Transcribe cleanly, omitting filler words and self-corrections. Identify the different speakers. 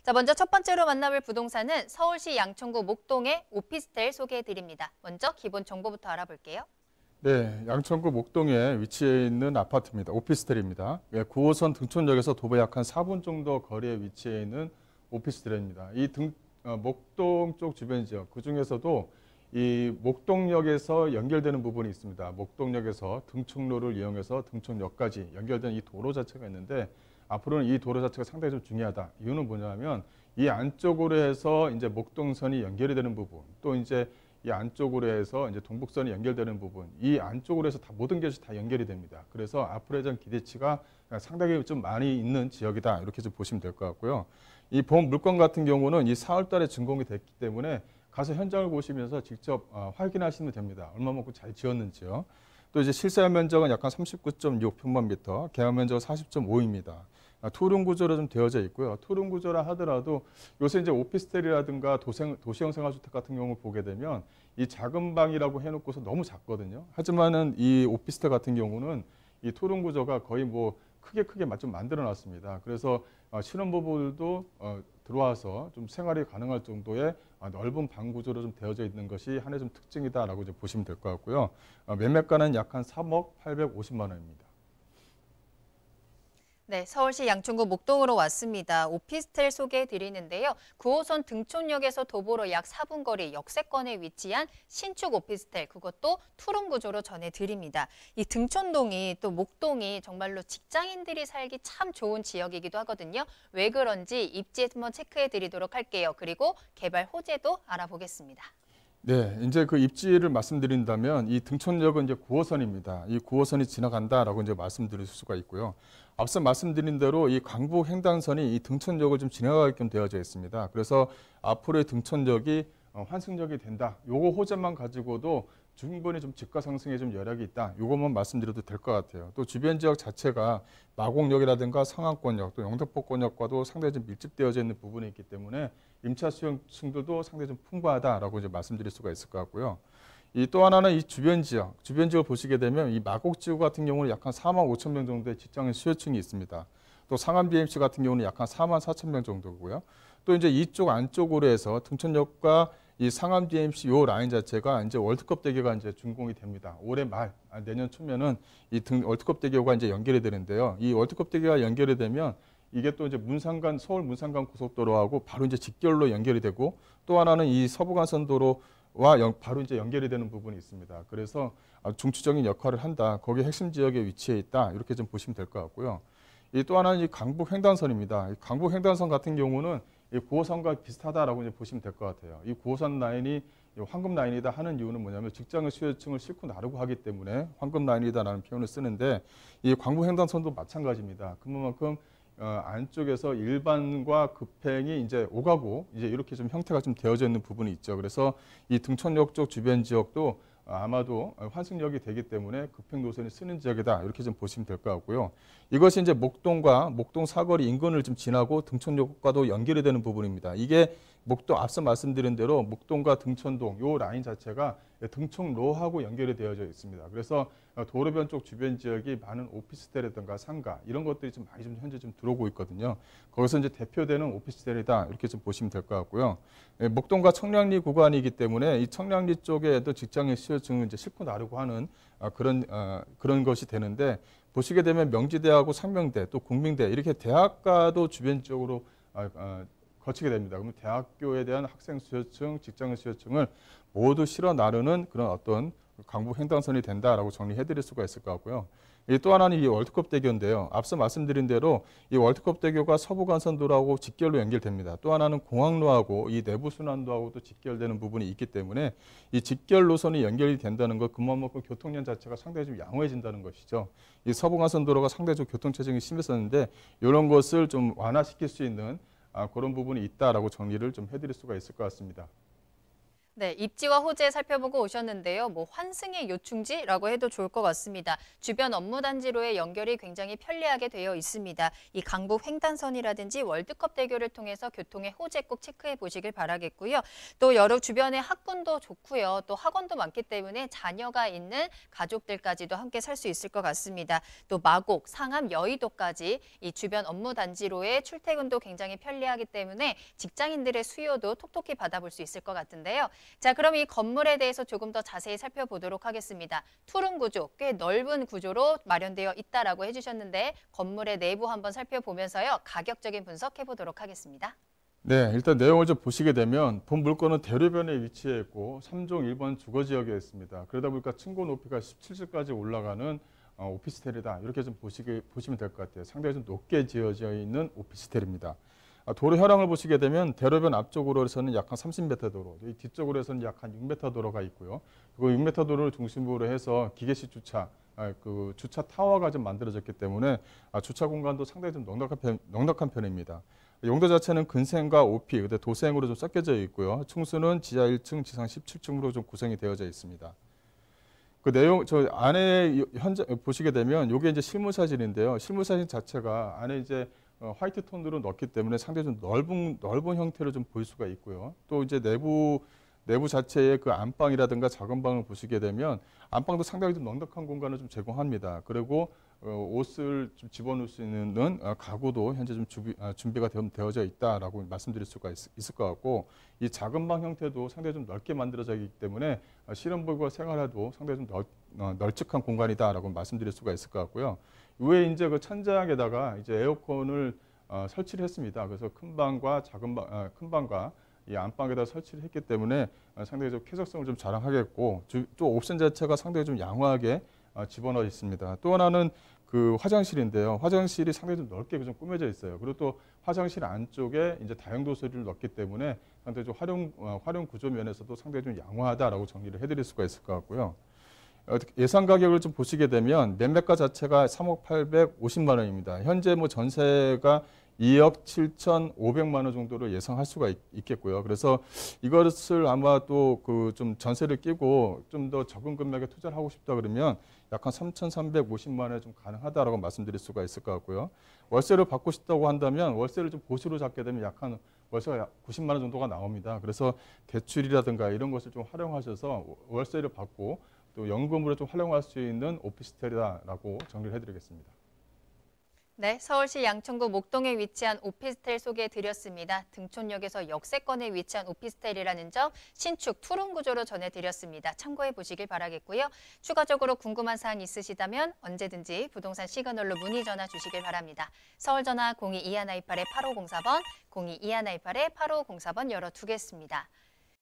Speaker 1: 자, 먼저 첫 번째로 만나볼 부동산은 서울시 양천구 목동의 오피스텔 소개해드립니다. 먼저 기본 정보부터 알아볼게요.
Speaker 2: 네, 양천구 목동에 위치해 있는 아파트입니다. 오피스텔입니다. 9호선 등촌역에서 도보 약 한 4분 정도 거리에 위치해 있는 오피스텔입니다. 목동 쪽 주변 지역, 그중에서도 이 목동역에서 연결되는 부분이 있습니다. 목동역에서 등촌로를 이용해서 등촌역까지 연결되는 이 도로 자체가 있는데 앞으로는 이 도로 자체가 상당히 좀 중요하다. 이유는 뭐냐면 이 안쪽으로 해서 이제 목동선이 연결이 되는 부분, 또 이제 이 안쪽으로 해서 이제 동북선이 연결되는 부분, 이 안쪽으로 해서 다 모든 것이 다 연결이 됩니다. 그래서 앞으로의 전 기대치가 상당히 좀 많이 있는 지역이다. 이렇게 좀 보시면 될 것 같고요. 이 보험 물건 같은 경우는 이 4월 달에 준공이 됐기 때문에 가서 현장을 보시면서 직접 확인하시면 됩니다. 얼마만큼 잘 지었는지요. 또 이제 실사 면적은 약간 39.6평방미터, 계약 면적은 40.5입니다. 투룸 구조로 좀 되어져 있고요. 투룸 구조라 하더라도 요새 이제 오피스텔이라든가 도시형 생활주택 같은 경우를 보게 되면 이 작은 방이라고 해놓고서 너무 작거든요. 하지만은 이 오피스텔 같은 경우는 이 투룸 구조가 거의 뭐 크게 좀 만들어 놨습니다. 그래서 신혼부부들도 들어와서 좀 생활이 가능할 정도의 넓은 방 구조로 좀 되어져 있는 것이 하나의 좀 특징이다라고 이제 보시면 될 것 같고요. 매매가는 약 한 3억 850만 원입니다.
Speaker 1: 네, 서울시 양천구 목동으로 왔습니다. 오피스텔 소개해드리는데요. 9호선 등촌역에서 도보로 약 4분 거리 역세권에 위치한 신축 오피스텔, 그것도 투룸 구조로 전해드립니다. 이 등촌동이 또 목동이 정말로 직장인들이 살기 참 좋은 지역이기도 하거든요. 왜 그런지 입지 한번 체크해드리도록 할게요. 그리고 개발 호재도 알아보겠습니다.
Speaker 2: 네, 이제 그 입지를 말씀드린다면 이 등촌역은 이제 9호선입니다. 이 9호선이 지나간다라고 이제 말씀드릴 수가 있고요. 앞서 말씀드린 대로 이 강북 횡단선이 이 등촌역을 좀 지나가게끔 되어져 있습니다. 그래서 앞으로의 등촌역이 환승역이 된다. 요거 호재만 가지고도 충분히 좀 집가 상승에 좀 여력이 있다. 요것만 말씀드려도 될 것 같아요. 또 주변 지역 자체가 마곡역이라든가 상하권역, 또 영등포권역과도 상당히 좀 밀집되어져 있는 부분이 있기 때문에 임차 수요층들도 상당히 좀 풍부하다라고 이제 말씀드릴 수가 있을 것 같고요. 이 또 하나는 이 주변 지역을 보시게 되면 이 마곡 지구 같은 경우는 약 한 4만 5천 명 정도의 직장인 수요층이 있습니다. 또 상암 BMC 같은 경우는 약 한 4만 4천 명 정도고요. 또 이제 이쪽 안쪽으로 해서 등촌역과 이 상암 DMC 요 라인 자체가 이제 월드컵 대교가 이제 준공이 됩니다. 올해 말, 내년 초면은 이 월드컵 대교가 이제 연결이 되는데요. 이 월드컵 대교가 연결이 되면 이게 또 이제 서울 문산간 고속도로하고 바로 이제 직결로 연결이 되고 또 하나는 이 서부간선도로와 바로 이제 연결이 되는 부분이 있습니다. 그래서 중추적인 역할을 한다. 거기 핵심 지역에 위치해 있다. 이렇게 좀 보시면 될 것 같고요. 이 또 하나는 이 강북 횡단선입니다. 이 강북 횡단선 같은 경우는 이 9호선과 비슷하다라고 이제 보시면 될 것 같아요. 이 9호선 라인이 황금 라인이다 하는 이유는 뭐냐면 직장의 수요층을 싣고 나르고 하기 때문에 황금 라인이다라는 표현을 쓰는데 이 강북 횡단선도 마찬가지입니다. 그만큼 안쪽에서 일반과 급행이 이제 오가고 이제 이렇게 좀 형태가 좀 되어져 있는 부분이 있죠. 그래서 이 등촌역 쪽 주변 지역도 아마도 환승역이 되기 때문에 급행 노선이 쓰는 지역이다. 이렇게 좀 보시면 될 것 같고요. 이것이 이제 목동 사거리 인근을 좀 지나고 등촌역과도 연결이 되는 부분입니다. 이게 앞서 말씀드린 대로 목동과 등촌동 요 라인 자체가 등촌로하고 연결이 되어져 있습니다. 그래서 도로변 쪽 주변 지역이 많은 오피스텔이라든가 상가 이런 것들이 좀 많이 좀 현재 좀 들어오고 있거든요. 거기서 이제 대표되는 오피스텔이다 이렇게 좀 보시면 될 것 같고요. 목동과 청량리 구간이기 때문에 이 청량리 쪽에도 직장인 수요층을 이제 싣고 나르고 하는 그런 것이 되는데 보시게 되면 명지대하고 상명대 또 국민대 이렇게 대학가도 주변 쪽으로 거치게 됩니다. 그러면 대학교에 대한 학생 수요층, 직장인 수요층을 모두 실어 나르는 그런 어떤 강북 횡단선이 된다라고 정리해드릴 수가 있을 것 같고요. 또 하나는 이 월드컵 대교인데요. 앞서 말씀드린 대로 이 월드컵 대교가 서부간선도로하고 직결로 연결됩니다. 또 하나는 공항로하고 이 내부순환도하고도 직결되는 부분이 있기 때문에 이 직결 노선이 연결이 된다는 것, 그만큼 교통량 자체가 상당히 좀 양호해진다는 것이죠. 이 서부간선도로가 상당히 좀 교통체증이 심했었는데 이런 것을 좀 완화시킬 수 있는 그런 부분이 있다라고 정리를 좀 해드릴 수가 있을 것 같습니다.
Speaker 1: 네, 입지와 호재 살펴보고 오셨는데요. 뭐 환승의 요충지라고 해도 좋을 것 같습니다. 주변 업무 단지로의 연결이 굉장히 편리하게 되어 있습니다. 이 강북 횡단선이라든지 월드컵 대교를 통해서 교통의 호재 꼭 체크해 보시길 바라겠고요. 또 여러 주변의 학군도 좋고요. 또 학원도 많기 때문에 자녀가 있는 가족들까지도 함께 살 수 있을 것 같습니다. 또 마곡, 상암, 여의도까지 이 주변 업무 단지로의 출퇴근도 굉장히 편리하기 때문에 직장인들의 수요도 톡톡히 받아볼 수 있을 것 같은데요. 자, 그럼 이 건물에 대해서 조금 더 자세히 살펴보도록 하겠습니다. 투룸 구조, 꽤 넓은 구조로 마련되어 있다라고 해주셨는데 건물의 내부 한번 살펴보면서요. 가격적인 분석해 보도록 하겠습니다.
Speaker 2: 네, 일단 내용을 좀 보시게 되면 본 물건은 대로변에 위치해 있고 3종 1번 주거지역에 있습니다. 그러다 보니까 층고 높이가 17층까지 올라가는 오피스텔이다. 이렇게 좀 보시면 될 것 같아요. 상당히 좀 높게 지어져 있는 오피스텔입니다. 도로 혈ang을 보시게 되면 대로변 앞쪽으로서는 약 한 30m 도로, 이 뒤쪽으로 해서는 약 한 6m 도로가 있고요. 그리고 6m 도로를 중심부로 해서 기계식 주차, 그 주차 타워가 좀 만들어졌기 때문에 주차 공간도 상당히 좀 넉넉한 편입니다. 용도 자체는 근생과 오피, 근데 도생으로 좀 섞여져 있고요. 층수는 지하 1층, 지상 17층으로 좀 구성이 되어져 있습니다. 그 내용, 저 안에 현재 보시게 되면 이게 이제 실무 사진인데요. 실무 사진 자체가 안에 이제 화이트 톤으로 넣기 때문에 상당히 좀 넓은 형태로 좀 보일 수가 있고요. 또 이제 내부 자체의 그 안방이라든가 작은 방을 보시게 되면 안방도 상당히 좀 넉넉한 공간을 좀 제공합니다. 그리고 옷을 좀 집어넣을 수 있는 가구도 현재 좀 준비가 되어져 있다라고 말씀드릴 수가 있을 것 같고, 이 작은 방 형태도 상당히 좀 넓게 만들어져 있기 때문에 실험복과 생활에도 상당히 좀 널찍한 공간이다라고 말씀드릴 수가 있을 것 같고요. 위에 이제 그 천장에다가 이제 에어컨을 설치를 했습니다. 그래서 큰 방과 큰 방과 이 안방에다 설치를 했기 때문에 상당히 좀 쾌적성을 좀 자랑하겠고, 또 옵션 자체가 상당히 좀 양호하게 집어넣어 있습니다. 또 하나는 그 화장실인데요. 화장실이 상당히 좀 넓게 좀 꾸며져 있어요. 그리고 또 화장실 안쪽에 이제 다용도 소리를 넣기 때문에 상당히 좀 활용 구조 면에서도 상당히 좀 양호하다라고 정리를 해드릴 수가 있을 것 같고요. 예상 가격을 좀 보시게 되면 매매가 자체가 3억 850만 원입니다. 현재 뭐 전세가 2억 7,500만 원 정도로 예상할 수가 있겠고요. 그래서 이것을 아마 또 그 좀 전세를 끼고 좀 더 적은 금액에 투자를 하고 싶다 그러면 약 한 3,350만 원에 좀 가능하다라고 말씀드릴 수가 있을 것 같고요. 월세를 받고 싶다고 한다면 월세를 좀 보수로 잡게 되면 약 한 월세가 약 90만 원 정도가 나옵니다. 그래서 대출이라든가 이런 것을 좀 활용하셔서 월세를 받고 또 연금으로 좀 활용할 수 있는 오피스텔이다라고 정리를 해드리겠습니다.
Speaker 1: 네, 서울시 양천구 목동에 위치한 오피스텔 소개해드렸습니다. 등촌역에서 역세권에 위치한 오피스텔이라는 점 신축 투룸 구조로 전해드렸습니다. 참고해 보시길 바라겠고요. 추가적으로 궁금한 사항 있으시다면 언제든지 부동산 시그널로 문의 전화 주시길 바랍니다. 서울전화 02-2128-8504번, 02-2128-8504번 열어두겠습니다.